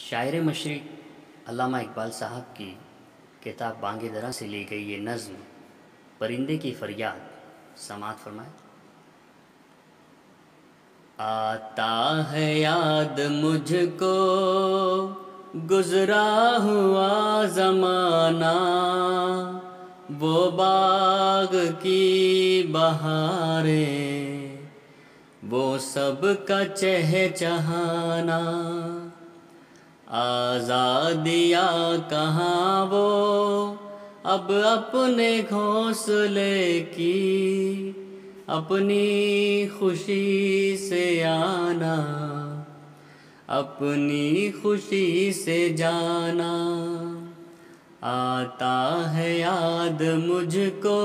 शायर मशरिक़ अल्लामा इकबाल साहब की किताब बांगे दरा से ली गई ये नज़्म परिंदे की फ़रियाद समाअत फ़रमाएं। आता है याद मुझको गुज़रा हुआ ज़माना, वो बाग़ की बहारें, वो सब का चहचहाना। आज़ादिया कहाँ वो अब अपने घोंसले की, अपनी खुशी से आना, अपनी खुशी से जाना। आता है याद मुझको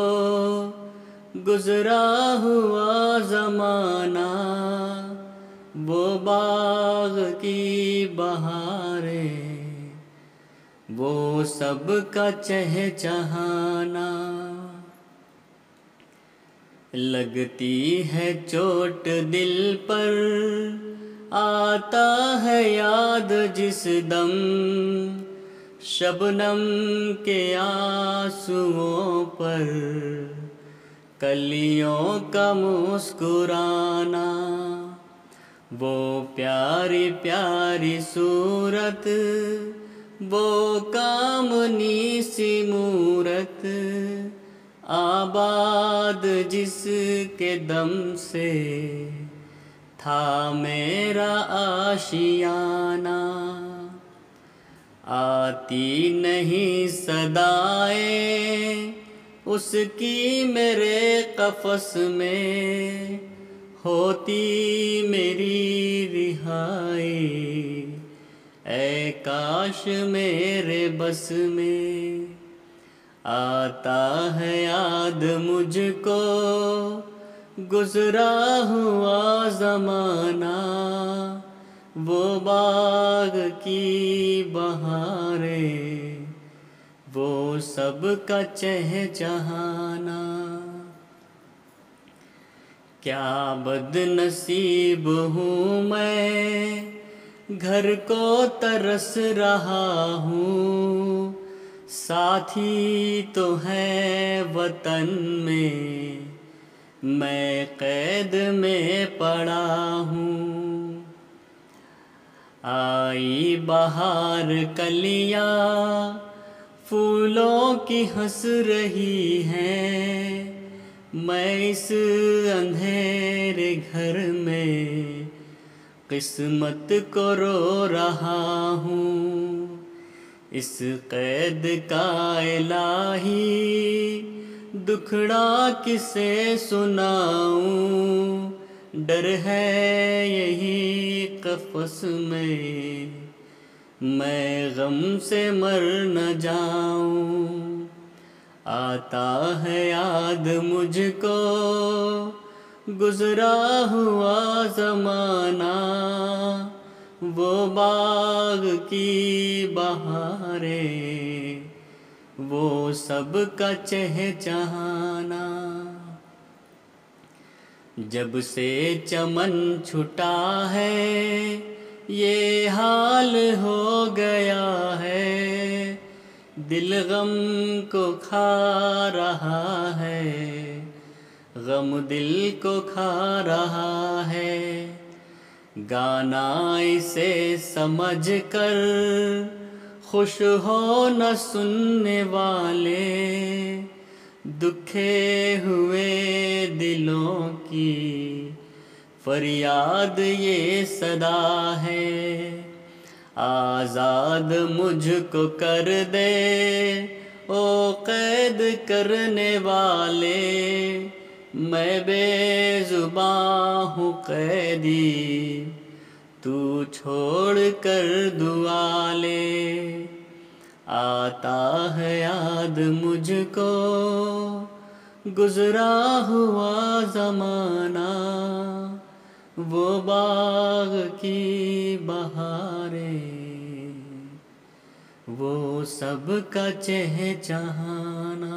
गुज़रा हुआ ज़माना, वो बाग़ की बहारें, वो सब का चहचहाना। लगती है चोट दिल पर, आता है याद जिस दम, शबनम के आंसुओं पर कलियों का मुस्कुराना। वो प्यारी प्यारी सूरत, वो कामनी सी मूरत, आबाद जिसके दम से था मेरा आशियाना। आती नहीं सदाएं उसकी मेरे क़फ़स में, होती मेरी रिहाई ऐ काश मेरे बस में। आता है याद मुझको गुज़रा हुआ ज़माना, वो बाग़ की बहारें, वो सब का चहचहाना। क्या बदनसीब हूँ मैं, घर को तरस रहा हूँ, साथी तो है वतन में, मैं कैद में पड़ा हूँ। आई बहार कलियाँ फूलों की हंस रही हैं, मैं इस अंधेरे घर में किस्मत को रो रहा हूँ। इस कैद का इलाही दुखड़ा किसे सुनाऊँ, डर है यही क़फ़स में मैं गम से मर न जाऊँ। आता है याद मुझको गुज़रा हुआ ज़माना, वो बाग़ की बहारें, वो सब का चहचहाना। जब से चमन छुटा है ये हाल हो गया है, दिल गम को खा रहा है, गम दिल को खा रहा है। गाना इसे समझ कर खुश हो न सुनने वाले, दुखे हुए दिलों की फरियाद ये सदा है। आज़ाद मुझको कर दे ओ कैद करने वाले, मैं बेज़ुबां हूँ कैदी, तू छोड़ कर दुआ ले। आता है याद मुझको गुज़रा हुआ ज़माना, वो बाग़ की बहारें, वो सब का चहचहाना।